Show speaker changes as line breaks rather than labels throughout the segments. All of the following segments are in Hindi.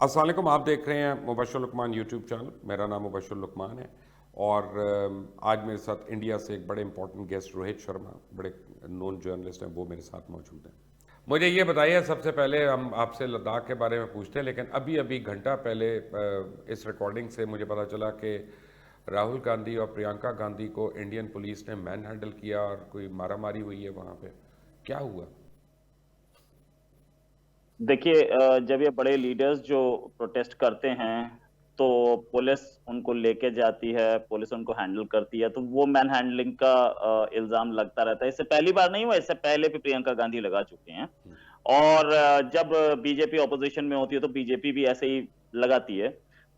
अस्सलाम वालेकुम। आप देख रहे हैं मुबश्शिर लुकमान यूट्यूब चैनल। मेरा नाम मुबश्शिर लुकमान है और आज मेरे साथ इंडिया से एक बड़े इंपॉर्टेंट गेस्ट रोहित शर्मा, बड़े नोन जर्नलिस्ट हैं, वो मेरे साथ मौजूद हैं। मुझे ये बताइए, सबसे पहले हम आपसे लद्दाख के बारे में पूछते हैं, लेकिन अभी अभी घंटा पहले इस रिकॉर्डिंग से मुझे पता चला कि राहुल गांधी और प्रियंका गांधी को इंडियन पुलिस ने मैन हैंडल किया और कोई मारामारी हुई है वहाँ पे। क्या हुआ?
देखिए, जब ये बड़े लीडर्स जो प्रोटेस्ट करते हैं तो पुलिस उनको लेके जाती है, पुलिस उनको हैंडल करती है, तो वो मैन हैंडलिंग का इल्जाम लगता रहता है। इससे पहली बार नहीं हुआ, इससे पहले भी प्रियंका गांधी लगा चुके हैं। और जब बीजेपी ऑपोजिशन में होती है तो बीजेपी भी ऐसे ही लगाती है।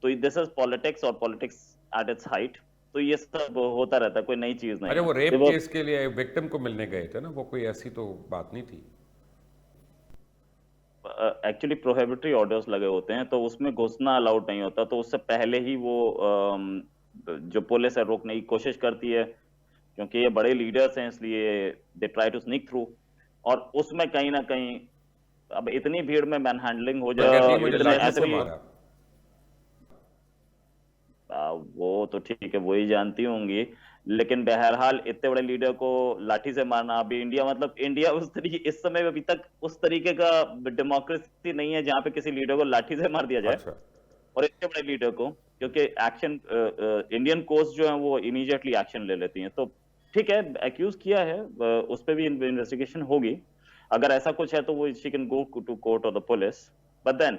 तो दिस इज पॉलिटिक्स, और पॉलिटिक्स एट इट्स हाइट। तो ये सब होता रहता है, कोई नई चीज नहीं
अरे
है।
वो रेप
देखो,
केस के लिए विक्टिम को मिलने गए थे ना, वो कोई ऐसी तो बात नहीं थी।
एक्चुअली प्रोहिबिटरी ऑर्डर्स लगे होते हैं, तो उसमें घुसना अलाउड नहीं होता। तो उससे पहले ही वो जो पुलिस है रोकने की कोशिश करती है, क्योंकि ये बड़े लीडर्स हैं, इसलिए they try to sneak through. और उसमें कहीं ना कहीं अब इतनी भीड़ में मैन हैंडलिंग हो
तो कहती है
जाए,
मुझे
इतने
लाठी
ऐसे
से
भी
मारा।
वो तो ठीक है, वही जानती होंगी। लेकिन बहरहाल इतने बड़े लीडर को लाठी से मारना, अभी इंडिया, मतलब इंडिया उस तरीके, इस समय अभी तक उस तरीके का डेमोक्रेसी नहीं है जहां पे किसी लीडर को लाठी से मार दिया जाए,
अच्छा।
और इतने बड़े लीडर को। क्योंकि एक्शन, इंडियन कोर्ट्स जो है वो इमीडिएटली एक्शन ले लेती हैं। तो ठीक है, एक्यूज किया है, उस पर भी इन्वेस्टिगेशन होगी। अगर ऐसा कुछ है तो वो she can go to court और द पुलिस। बट देन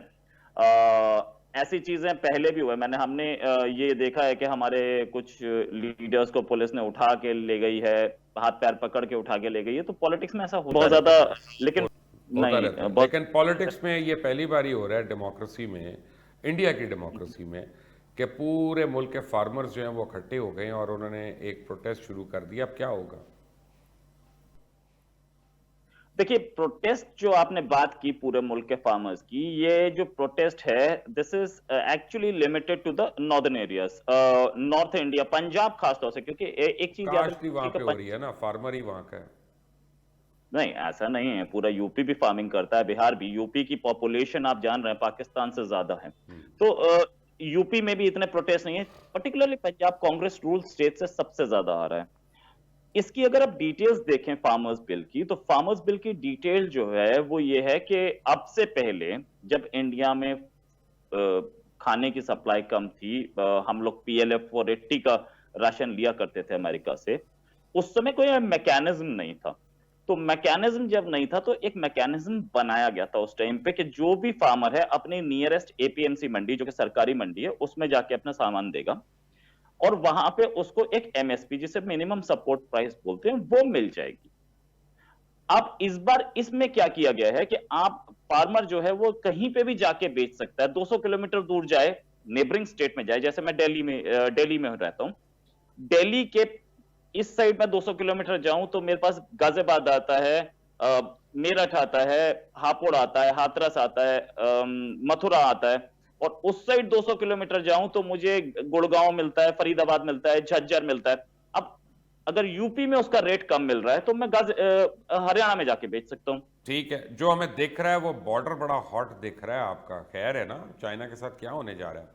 ऐसी चीजें पहले भी हुए। हमने ये देखा है कि हमारे कुछ लीडर्स को पुलिस ने उठा के ले गई है, हाथ पैर पकड़ के उठा के ले गई है। तो पॉलिटिक्स में ऐसा
होता
बहुत
रहता
ज्यादा,
है ये।
लेकिन
होता
नहीं,
रहता है,
बहुत
लेकिन पॉलिटिक्स में ये पहली बार ही हो रहा है डेमोक्रेसी में, इंडिया की डेमोक्रेसी में, कि पूरे मुल्क के फार्मर्स जो हैं वो इकट्ठे हो गए हैं और उन्होंने एक प्रोटेस्ट शुरू कर दिया। अब क्या होगा?
देखिए, प्रोटेस्ट जो आपने बात की पूरे मुल्क के फार्मर्स की, ये जो प्रोटेस्ट है, this is actually limited to the northern areas, north India, Punjab खासतौर से। क्योंकि एक चीज याद
काश्त ही वहां
रखिएगा,
पे हो रही है ना, फार्मर ही वहां का है।
नहीं ऐसा नहीं है, पूरा यूपी भी फार्मिंग करता है, बिहार भी। यूपी की पॉपुलेशन आप जान रहे हैं पाकिस्तान से ज्यादा है। तो यूपी में भी इतने प्रोटेस्ट नहीं है। Particularly Punjab Congress rule state से सबसे ज्यादा आ रहा है। इसकी अगर आप डिटेल्स देखें फार्मर्स बिल की, तो फार्मर्स बिल की डिटेल जो है वो ये है कि अब से पहले जब इंडिया में खाने की सप्लाई कम थी, हम लोग PLF 480 का राशन लिया करते थे अमेरिका से। उस समय कोई मैकेनिज्म नहीं था। तो मैकेनिज्म जब नहीं था तो एक मैकेनिज्म बनाया गया था उस टाइम पे, कि जो भी फार्मर है अपने नियरेस्ट APMC मंडी, जो कि सरकारी मंडी है, उसमें जाके अपना सामान देगा, और वहां पे उसको एक MSP, जिसे मिनिमम सपोर्ट प्राइस बोलते हैं, वो मिल जाएगी। अब इस बार इसमें क्या किया गया है कि आप फार्मर जो है वो कहीं पे भी जाके बेच सकता है, 200 किलोमीटर दूर जाए, नेबरिंग स्टेट में जाए। जैसे मैं दिल्ली में रहता हूं। दिल्ली के इस साइड में 200 किलोमीटर जाऊं तो मेरे पास गाजियाबाद आता है, मेरठ आता है, हापुड़ आता है, हाथरस आता है, मथुरा आता है। और उस साइड 200 किलोमीटर जाऊं तो मुझे गुड़गांव मिलता है, फरीदाबाद मिलता है, झज्जर मिलता है। अब अगर यूपी में उसका रेट कम मिल रहा है तो मैं हरियाणा में जाके बेच सकता हूं।
ठीक है, जो हमें दिख रहा है वो बॉर्डर बड़ा हॉट दिख रहा है आपका, खैर है ना? चाइना के साथ क्या होने जा रहा है?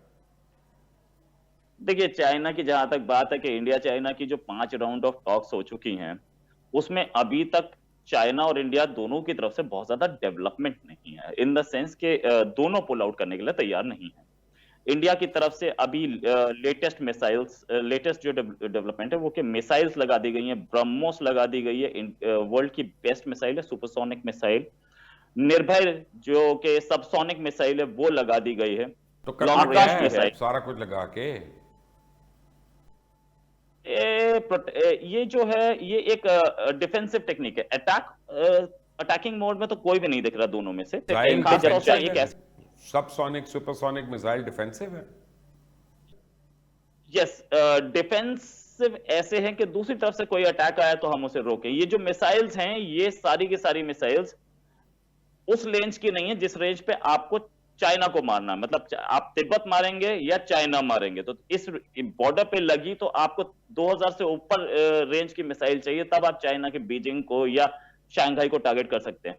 देखिए, चाइना की जहां तक बात है कि इंडिया चाइना की जो 5 राउंड ऑफ टॉक्स हो चुकी हैं, उसमें अभी तक चाइना और इंडिया दोनों की तरफ से बहुत ज्यादा डेवलपमेंट नहीं है, इन द सेंस के दोनों पुल आउट करने के लिए तैयार नहीं है। इंडिया की तरफ से अभी लेटेस्ट मिसाइल्स, लेटेस्ट जो डेवलपमेंट है वो कि मिसाइल्स लगा दी गई हैं, ब्रह्मोस लगा दी गई है, वर्ल्ड की बेस्ट मिसाइल है, सुपरसोनिक मिसाइल। निर्भय जो कि सबसोनिक मिसाइल है, वो लगा दी गई है।
तो करना
लॉन्ग
क्या
रेंज
है
मिसाइल।
सारा कुछ लगा के?
ये जो है ये एक डिफेंसिव टेक्निक है। अटैकिंग मोड में तो कोई भी नहीं दिख रहा दोनों में से,
मिसाइल
खास तौर से
डिफेंसिव
एक
है?
ऐसा।
सब सोनिक सुपरसोनिक मिसाइल डिफेंसिव है?
यस, डिफेंसिव ऐसे हैं कि दूसरी तरफ से कोई अटैक आया तो हम उसे रोकें। ये जो मिसाइल्स हैं, ये सारी की सारी मिसाइल्स उस रेंज की नहीं है जिस रेंज पे आपको चाइना को मारना है। मतलब आप तिब्बत मारेंगे या चाइना मारेंगे, तो इस बॉर्डर पे लगी तो आपको 2000 से ऊपर रेंज की मिसाइल चाहिए, तब आप चाइना के बीजिंग को या शंघाई को टारगेट कर सकते हैं।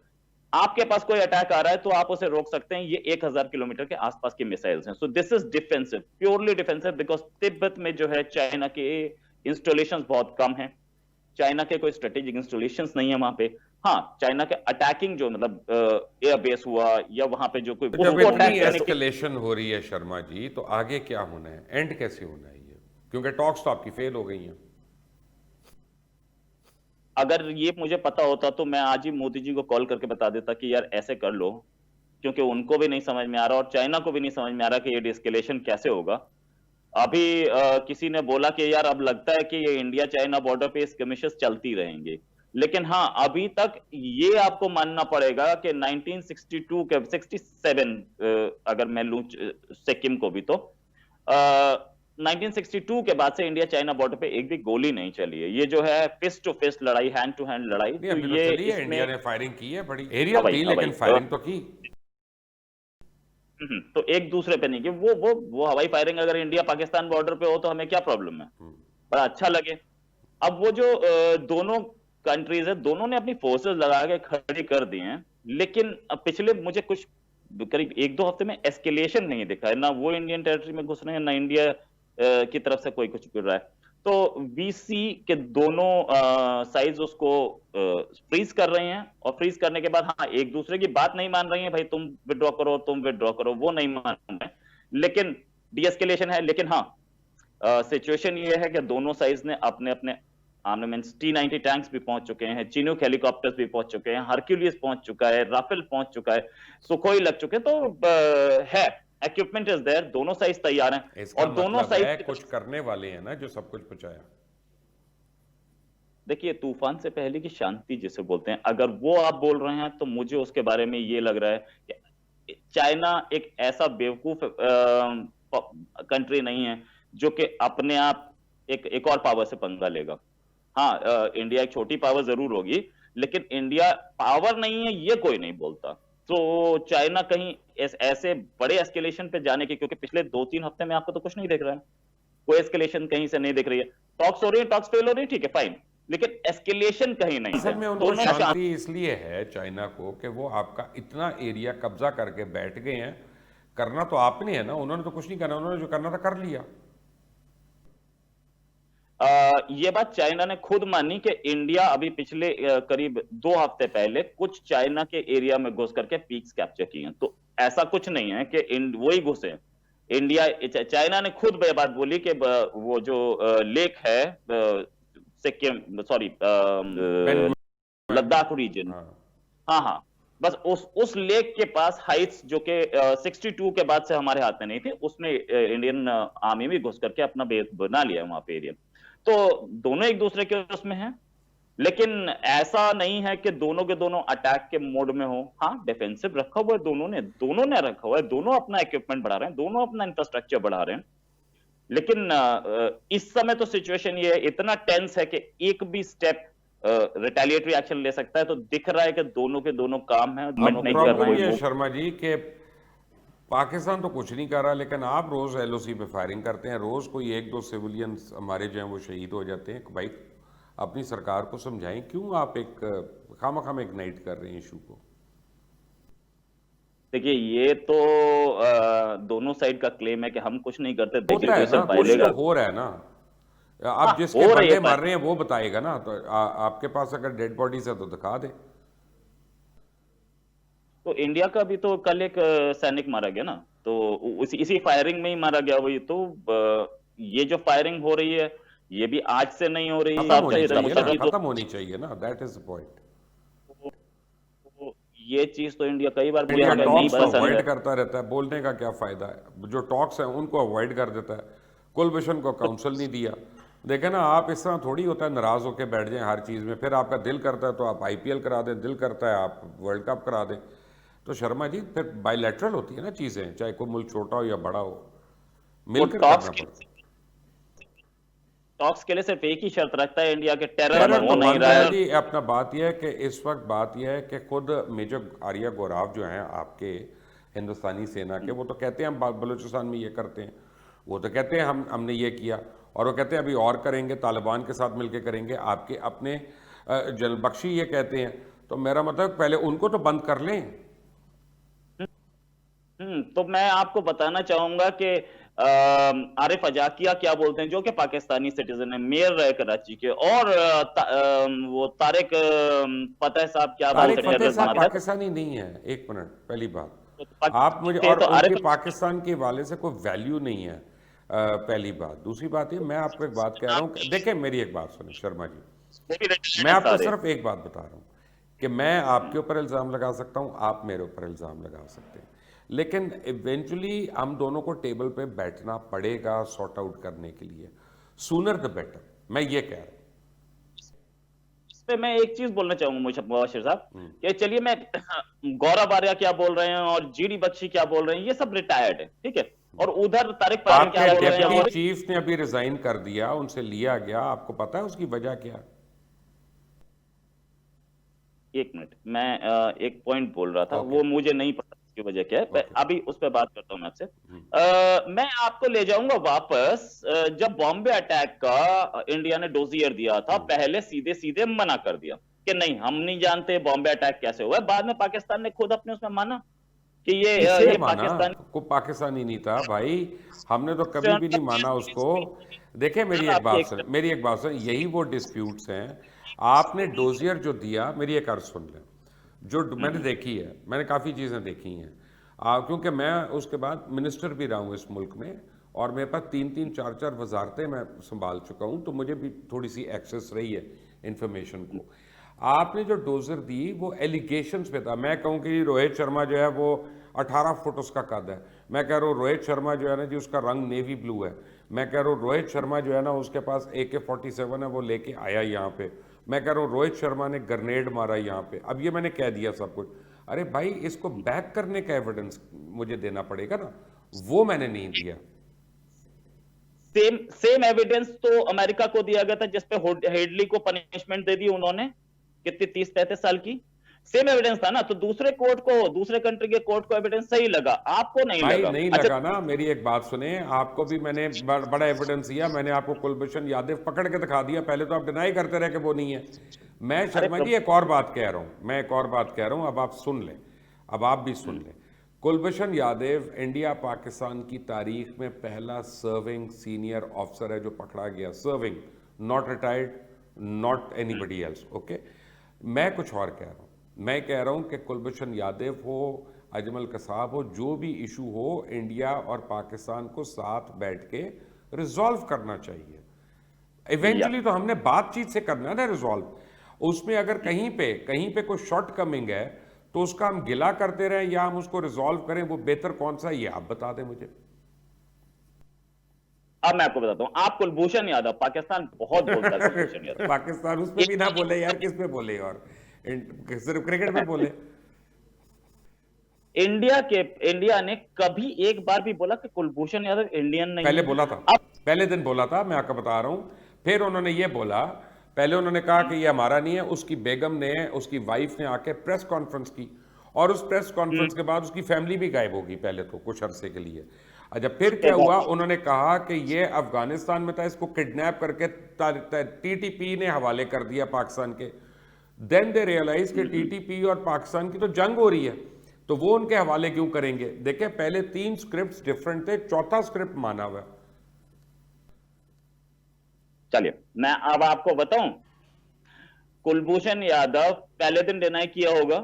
आपके पास कोई अटैक आ रहा है तो आप उसे रोक सकते हैं, ये 1000 किलोमीटर के आसपास की मिसाइल्स हैं। So this is defensive, purely defensive, because Tibet में जो है चाइना के इंस्टॉलेशंस बहुत कम हैं, चाइना के कोई स्ट्रेटेजिक इंस्टॉलेशंस नहीं है वहां पे। हाँ, चाइना के अटैकिंग जो मतलब एयर बेस हुआ या वहां पे जो कोई
तो जब
उसको
इतनी
अटैक करने के,
एस्केलेशन हो रही है शर्मा जी, तो आगे क्या होना है, एंड कैसे होना है ये? क्योंकि टॉक्स तो आपकी फेल हो गई हैं।
अगर ये मुझे पता होता तो मैं आज ही मोदी जी को कॉल करके बता देता कि यार ऐसे कर लो, क्योंकि उनको भी नहीं समझ में आ रहा और चाइना को भी नहीं समझ में आ रहा कि ये डिस्केलेशन कैसे होगा। अभी किसी ने बोला कि यार अब लगता है कि ये इंडिया चाइना बॉर्डर पे स्किमिशेस चलती रहेंगी, लेकिन हाँ, अभी तक ये आपको मानना पड़ेगा कि 1962 के 67, अगर मैं लूं सिक्किम को भी, तो 1962 के बाद से इंडिया चाइना बॉर्डर पे एक भी गोली नहीं चली है। ये जो है फिस्ट टू फिस्ट लड़ाई, हैंड टू हैंड लड़ाई,
नहीं,
तो
अभी तो
ये
चली है,
इसमें
इंडिया ने फायरिंग की है, बड़ी एरियल
अवई
थी
अवई
लेकिन फायरिंग तो की।
तो एक दूसरे पे नहीं कि वो हवाई फायरिंग अगर इंडिया पाकिस्तान बॉर्डर पे हो तो हमें क्या प्रॉब्लम है, बड़ा अच्छा लगे। अब वो जो दोनों कंट्रीज है, दोनों ने अपनी फोर्सेस लगा के खड़ी कर दी हैं, लेकिन अब पिछले मुझे कुछ करीब एक दो हफ्ते में एस्केलेशन नहीं दिखा है, ना वो इंडियन टेरिटरी में घुस रहे हैं, ना इंडिया की तरफ से कोई कुछ कर रहा है। तो वीसी के दोनों साइड्स उसको फ्रीज कर रहे हैं, और फ्रीज करने के बाद हाँ, एक दूसरे की बात नहीं मान रही है, भाई तुम विड्रॉ करो, तुम विड्रॉ करो, वो नहीं मान रहे हैं, लेकिन डीएस्केलेशन है। लेकिन हाँ, सिचुएशन ये है कि दोनों साइड्स ने अपने अपने आर्मामेंट्स, T-90 टैंक्स भी पहुंच चुके हैं, चिनूक हेलीकॉप्टर्स भी पहुंच चुके हैं, हरक्यूलियस पहुंच चुका है, राफेल पहुंच चुका है, सुखोई लग चुके हैं, तो है इक्विपमेंट इज देयर, दोनों साइड तैयार हैं।
इसका
और दोनों
मतलब है
साइड
कुछ करने वाले हैं ना जो सब कुछ बचाया।
देखिए, तूफान से पहले की शांति जिसे बोलते हैं, अगर वो आप बोल रहे हैं तो मुझे उसके बारे में ये लग रहा है कि चाइना एक ऐसा बेवकूफ कंट्री नहीं है जो कि अपने आप एक और पावर से पंगा लेगा। हाँ, इंडिया एक छोटी पावर जरूर होगी, लेकिन इंडिया पावर नहीं है ये कोई नहीं बोलता। तो चाइना कहीं ऐसे बड़े एस्केलेशन पे जाने के, क्योंकि पिछले 2-3 हफ्ते में आपको तो कुछ नहीं दिख रहा है, कोई एस्केलेशन कहीं से नहीं दिख रही है। टॉक्स हो रही है, टॉक्स फेल हो रही है, ठीक है फाइन, लेकिन एस्केलेशन कहीं नहीं
असल
है।
में उनको
दोनों
शांति इसलिए है चाइना को कि वो आपका इतना एरिया कब्जा करके बैठ गए हैं। करना तो आपने है ना, उन्होंने तो कुछ नहीं करना, उन्होंने जो करना था कर लिया।
ये बात चाइना ने खुद मानी कि इंडिया अभी पिछले करीब 2 हफ्ते पहले कुछ चाइना के एरिया में घुस करके पीक्स कैप्चर किए हैं। तो ऐसा कुछ नहीं है कि वही घुसे। इंडिया, चाइना ने खुद ये बात बोली कि वो जो लेक है सिक्किम, सॉरी लद्दाख रीजन,
हाँ।
हाँ हाँ, बस उस लेक के पास हाइट्स जो कि 62 के बाद से हमारे हाथ में नहीं थी, उसमें इंडियन आर्मी भी घुस करके अपना बेस बना लिया वहां पे एरिया। तो दोनों एक दूसरे के उसमें हैं, लेकिन ऐसा नहीं है कि दोनों के दोनों अटैक के मोड में हो। हाँ, डिफेंसिव रखा हुआ है दोनों ने रखा हुआ है, दोनों अपना इक्विपमेंट बढ़ा रहे हैं, दोनों अपना इंफ्रास्ट्रक्चर बढ़ा रहे हैं। लेकिन इस समय तो सिचुएशन ये है, इतना टेंस है कि एक भी स्टेप रिटेलिएटरी एक्शन ले सकता है। तो दिख रहा है कि दोनों के दोनों काम है,
अब
नहीं कर
प्रॉब्लम
रहे
ये है
हैं।
शर्मा जी कि पाकिस्तान तो कुछ नहीं कर रहा, लेकिन आप रोज एलओसी पे फायरिंग करते हैं, रोज कोई एक दो सिविलियंस हमारे जो हैं वो शहीद हो जाते हैं। भाई अपनी सरकार को समझाएं, क्यों आप एक खामखा इग्नाइट कर रहे हैं इशू को?
देखिए, ये तो दोनों साइड का क्लेम है कि हम कुछ नहीं करते,
होता है ना, कुछ तो हो रहा है ना।
हाँ,
आप जिसके
हो रही है,
बंदे मार रहे हैं वो बताएगा ना। तो आपके पास अगर डेड बॉडीज है तो दिखा दे।
तो इंडिया का भी तो कल एक सैनिक मारा गया ना, तो इसी फायरिंग में ही मारा गया वही तो। ये जो फायरिंग हो रही है ये भी आज से नहीं हो रही है,
खत्म होनी
आपसे
चाहिए ना,
तो
खत्म होनी चाहिए ना, दैट इज द पॉइंट।
ये चीज तो इंडिया कई बार
इंडिया
नहीं
टॉक्स को
पसंद
अवॉइड
है।
करता रहता है, बोलने का क्या फायदा है? जो टॉक्स है उनको अवॉइड कर देता है, कुलभूषण को काउंसिल नहीं दिया। देखे ना, आप इस तरह थोड़ी होता है नाराज होकर बैठ जाएं हर चीज़ में, फिर आपका दिल करता है तो आप आईपीएल करा दें, दिल करता है आप वर्ल्ड कप करा दें। तो शर्मा जी फिर बायलैटरल होती है ना चीज़ें, चाहे कोई मुल्क छोटा हो या बड़ा हो, मिलकर करना पड़ता है।
टॉक्स के लिए सिर्फ एक ही शर्त रखता है इंडिया के, टेरर
टेरर
हो
तो
नहीं
बंद
रहा
है
है।
जी। अपना बात यह है कि इस वक्त बात यह है कि खुद मेजर आर्या गौराव जो हैं आपके हिंदुस्तानी सेना के, वो तो कहते हैं हम बलूचिस्तान में ये करते हैं, वो तो कहते हैं हमने ये किया, और वो कहते हैं अभी और करेंगे, तालिबान के साथ मिलकर करेंगे। आपके अपने जनरल बख्शी ये कहते हैं। तो मेरा मतलब पहले उनको तो बंद कर लें।
तो मैं आपको बताना चाहूंगा कि आरिफ अजाकिया क्या बोलते हैं, जो कि पाकिस्तानी सिटीजन है, मेयर रहे कराची के, और वो तारिक फतेह साहब क्या
तारिक
बोलते हैं,
फतेह
टेररिस्ट
साहब
मानते हैं।
पाकिस्तानी नहीं है, एक मिनट, पहली बात
तो
आप मुझे,
थे
और
तो
उनकी
आरिफ
पाकिस्तान के हवाले से कोई वैल्यू नहीं है। पहली बात। दूसरी बात ये, मैं आपको एक बात कह रहा हूँ, देखिए मेरी एक बात सुने शर्मा जी,
वो भी रिटायर्ड
मैं
है
आपको
सारे।
सिर्फ एक बात बता रहा हूँ कि मैं आपके ऊपर इल्ज़ाम लगा सकता हूँ, आप मेरे ऊपर इल्ज़ाम लगा सकते हैं, लेकिन इवेंचुअली हम दोनों को टेबल पे बैठना पड़ेगा सॉर्ट आउट करने के लिए, सूनर द बेटर, मैं ये कह रहा हूँ।
इस पे मैं एक चीज बोलना चाहूंगा मुबशिर साहब, कि चलिए मैं गौरव आर्या क्या बोल रहे हैं और जीडी बख्शी क्या बोल रहे हैं, ये सब रिटायर्ड है, ठीक है, और उधर तारिक पठान क्या
आपके
बोल रहे हैं,
डिप्टी
और
चीफ ने अभी रिजाइन कर दिया, उनसे लिया गया, आपको पता है उसकी वजह क्या?
एक मिनट, मैं एक पॉइंट बोल रहा था,
ओके
वो मुझे नहीं पता उसकी वजह क्या है,
ओके।
अभी उस पर बात करता हूं मैं आपसे। मैं आपको ले जाऊंगा वापस, जब बॉम्बे अटैक का इंडिया ने डोजियर दिया था, पहले सीधे सीधे मना कर दिया कि नहीं, हम नहीं जानते बॉम्बे अटैक कैसे हुआ है। बाद में पाकिस्तान ने खुद अपने उसमें माना कि
किसे
ये
माना?
पाकिस्तान
को पाकिस्तानी नहीं था भाई, हमने तो कभी भी नहीं माना उसको। देखिए मेरी एक
आपकी
बात सुन, मेरी एक बात सुन, यही वो डिस्प्यूट्स हैं। आपने डोजियर जो दिया, मेरी एक अर्ज सुन लें, जो मैंने देखी है, मैंने काफ़ी चीज़ें देखी हैं, क्योंकि मैं उसके बाद मिनिस्टर भी रहा हूँ इस मुल्क में, और मेरे पास 3-3 4-4 वजारतें मैं संभाल चुका हूँ, तो मुझे भी थोड़ी सी एक्सेस रही है इंफॉर्मेशन को। आपने जो डोजर दी वो एलिगेशंस पे था। मैं कहूँ कि रोहित शर्मा जो है वो 18 फुट उसका कद है, मैं कह रहा हूँ रोहित शर्मा जो है ना जी, उसका रंग नेवी ब्लू है, मैं कह रहा हूँ रोहित शर्मा जो है ना, उसके पास AK-47 है, वो लेके आया यहाँ पे, मैं कह रहा हूँ रोहित शर्मा ने ग्रेनेड मारा यहाँ पे। अब ये मैंने कह दिया सब कुछ, अरे भाई इसको बैक करने का एविडेंस मुझे देना पड़ेगा ना, वो मैंने नहीं दिया।
सेम सेम एविडेंस तो अमेरिका को दिया गया था, जिसपे हेडली को पनिशमेंट दे दी उन्होंने, कितनी 30-35 साल की। सेम एविडेंस था ना, तो दूसरे कोर्ट को, दूसरे कंट्री के कोर्ट को एविडेंस सही लगा, आपको नहीं
भाई
लगा।
नहीं
अच्छा,
लगा ना, मेरी एक बात सुने, आपको भी मैंने बड़ा एविडेंस दिया, मैंने आपको कुलभूषण यादव पकड़ के दिखा दिया, पहले तो आप डिनाई करते रहे कि वो नहीं है। मैं
अरे
शर्मा जी एक और बात कह रहा हूं, मैं एक और बात कह रहा हूं, अब आप सुन लें, अब आप भी सुन लें। कुलभूषण यादव इंडिया पाकिस्तान की तारीख में पहला सर्विंग सीनियर ऑफिसर है जो पकड़ा गया, serving, not retired, not anybody else, okay. मैं कुछ और कह रहा हूं, मैं कह रहा हूं कि कुलभूषण यादव हो, अजमल कसाब हो, जो भी इशू हो, इंडिया और पाकिस्तान को साथ बैठ के रिजॉल्व करना चाहिए। इवेंचुअली तो हमने बातचीत से करना है ना रिजॉल्व। उसमें अगर कहीं पे कोई शॉर्ट कमिंग है तो उसका हम गिला करते रहें या हम उसको रिजॉल्व करें, वो बेहतर कौन सा है ये आप बता दें मुझे।
अब मैं आपको बताता हूं, आप कुलभूषण यादव, पाकिस्तान बहुत बोलता है कुलभूषण यादव।
पाकिस्तान उस पे भी ना बोले यार, किस पे बोले, और सिर्फ क्रिकेट पे बोले।
इंडिया ने कभी एक बार भी बोला कि कुलभूषण यादव इंडियन नहीं
पहले
है?
बोला था,
अब
पहले दिन बोला था, मैं आपको बता रहा हूं। फिर उन्होंने ये बोला, पहले उन्होंने कहा कि ये हमारा नहीं है, उसकी बेगम ने, उसकी वाइफ ने आके प्रेस कॉन्फ्रेंस की, और उस प्रेस कॉन्फ्रेंस के बाद उसकी फैमिली भी गायब होगी पहले तो कुछ अरसे के लिए। अच्छा फिर क्या हुआ, उन्होंने कहा कि ये अफगानिस्तान में था, इसको किडनैप करके TTP ने हवाले कर दिया पाकिस्तान के। देन दे रियलाइज कि TTP और पाकिस्तान की तो जंग हो रही है, तो वो उनके हवाले क्यों करेंगे। देखिए पहले 3 स्क्रिप्ट डिफरेंट थे, चौथा स्क्रिप्ट माना हुआ।
चलिए मैं अब आपको बताऊं, कुलभूषण यादव पहले दिन डिनाई किया होगा,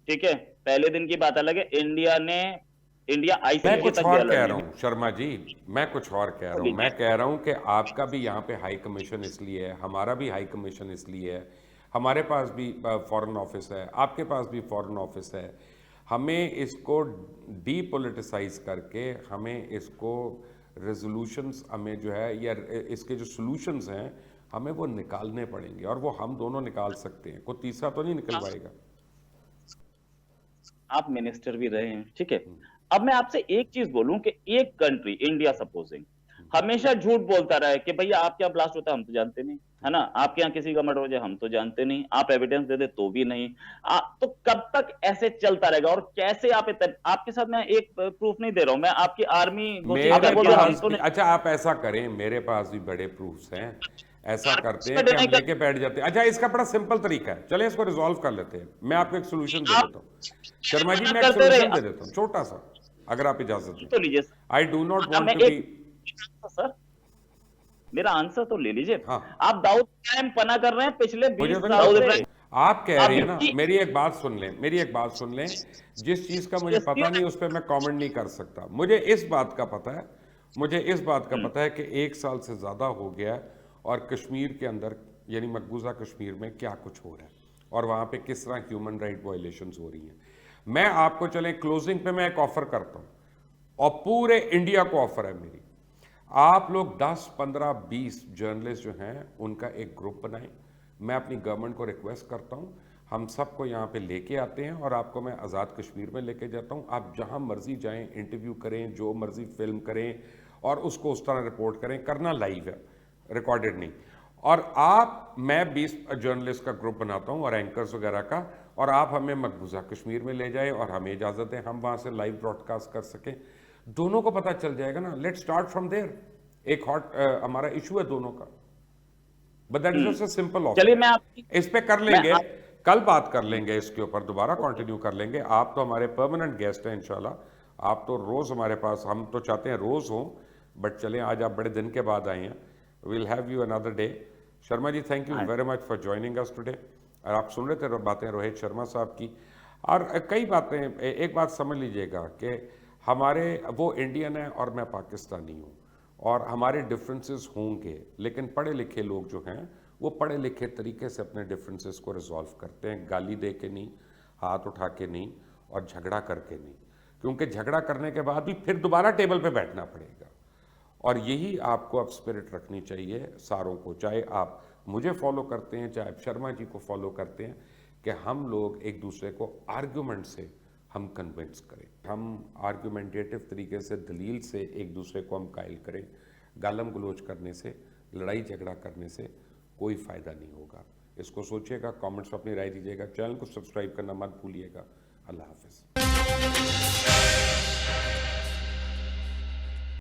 ठीक है, पहले दिन की बात अलग है। इंडिया
मैं
ICC
कुछ
तक
और
गया
कह
लड़ने।
रहा हूं शर्मा जी, मैं कुछ और कह रहा हूं, मैं कह रहा हूं कि आपका भी यहाँ पे हाई कमीशन इसलिए है, हमारा भी हाई कमीशन इसलिए है, हमारे पास भी फॉरेन ऑफिस है, आपके पास भी फॉरेन ऑफिस है। हमें इसको डीपोलिटिसाइज करके, हमें इसको रेजोल्यूशंस हमें जो है, या इसके जो सोल्यूशंस हैं हमें वो निकालने पड़ेंगे, और वो हम दोनों निकाल सकते हैं, कोई तीसरा तो नहीं निकलवाएगा।
आप मिनिस्टर भी रहे हैं, ठीक है। अब मैं आपसे एक चीज बोलूं कि एक कंट्री, इंडिया सपोजिंग, हमेशा झूठ बोलता रहा है कि भैया आपके यहाँ ब्लास्ट होता है हम तो जानते नहीं, है ना, आपके यहाँ किसी का मर्डर हो जाए हम तो जानते नहीं, आप एविडेंस दे दे तो भी नहीं। तो कब तक ऐसे चलता रहेगा, और कैसे आप आपके साथ मैं एक प्रूफ नहीं दे रहा हूं, मैं आपकी आर्मी
मेरे
बोल रहा हूं, हम
पास
तो
भी,
नहीं।
अच्छा आप ऐसा करें, मेरे पास भी बड़े प्रूफ्स हैं, ऐसा करते हैं कि हम लेके बैठ जाते हैं। अच्छा, इसका बड़ा सिंपल तरीका है, चले इसको रिजॉल्व कर लेते हैं। मैं आपको एक सोल्यूशन दे देता हूँ शर्मा जी, मैं एक
करते रहे।
सोल्यूशन दे देता हूँ छोटा सा, अगर आप इजाजत दें।
तो लीजिए
आई डू नॉट
हाँ,
वांट
मैं
टू बी।
सर मेरा आंसर तो ले लीजिए।
हाँ,
आप दाऊद इब्राहिम पना कर रहे हैं पिछले
मुझे
20
तो
साल
नहीं
से।
पता। आप कह रही है ना,
अभी
मेरी एक बात सुन लें, मेरी एक बात सुन लें। जिस चीज का मुझे पता नहीं उस पर मैं कमेंट नहीं कर सकता। मुझे इस बात का पता है, मुझे इस बात का पता है कि 1 साल से ज्यादा हो गया है और कश्मीर के अंदर यानी मकबूजा कश्मीर में क्या कुछ हो रहा है और वहां पे किस तरह ह्यूमन राइट वायलेशंस हो रही हैं। मैं आपको चलें क्लोजिंग पे मैं एक ऑफर करता हूं और पूरे इंडिया को ऑफर है मेरी। आप लोग 10, 15, 20 जर्नलिस्ट जो हैं उनका एक ग्रुप बनाएं। मैं अपनी गवर्नमेंट को रिक्वेस्ट करता हूं, हम सबको यहाँ पे लेके आते हैं और आपको मैं आज़ाद कश्मीर में लेके जाता हूं। आप जहां मर्जी जाएं, इंटरव्यू करें, जो मर्जी फिल्म करें और उसको उस तरह रिपोर्ट करें। करना लाइव है, रिकॉर्डेड नहीं। और मैं 20 जर्नलिस्ट का ग्रुप बनाता हूं और एंकर्स वगैरह का, और आप हमें मकबूजा कश्मीर में ले जाएं और हमें इजाज़त दें, हम वहां से लाइव ब्रॉडकास्ट कर सकें। दोनों को पता चल जाएगा ना। Let's start from there. एक हॉट हमारा इशू है दोनों का, but that is just a simple offer.
चलिए मैं आपकी
इस पे कर लेंगे, कल बात कर लेंगे, इसके ऊपर दोबारा कंटिन्यू कर लेंगे। आप तो हमारे परमानेंट गेस्ट हैं इंशाल्लाह। आप तो रोज हमारे पास, हम तो चाहते हैं रोज हो, बट चलें आज आप बड़े दिन के बाद आए हैं। Will have you another day. Sharma ji, thank you very much for joining us today. और आप सुन रहे थे बातें रोहित शर्मा साहब की, और कई बातें। एक बात समझ लीजिएगा कि हमारे, वो इंडियन है और मैं पाकिस्तानी हूँ, और हमारे डिफरेंसेस होंगे, लेकिन पढ़े लिखे लोग जो हैं वो पढ़े लिखे तरीके से अपने डिफरेंसेस को रिजॉल्व करते हैं, गाली दे के नहीं, हाथ उठा के नहीं, और झगड़ा करके नहीं। क्योंकि झगड़ा करने के बाद भी फिर दोबारा टेबल पे बैठना पड़ेगा। और यही आपको अब स्पिरिट रखनी चाहिए सारों को, चाहे आप मुझे फॉलो करते हैं, चाहे आप शर्मा जी को फॉलो करते हैं, कि हम लोग एक दूसरे को आर्ग्यूमेंट से हम कन्विंस करें, हम आर्ग्यूमेंटेटिव तरीके से, दलील से एक दूसरे को हम कायल करें। गालम गलोच करने से, लड़ाई झगड़ा करने से कोई फ़ायदा नहीं होगा। इसको सोचिएगा, कमेंट्स में अपनी राय दीजिएगा, चैनल को सब्सक्राइब करना मत भूलिएगा। अल्लाह हाफिज़।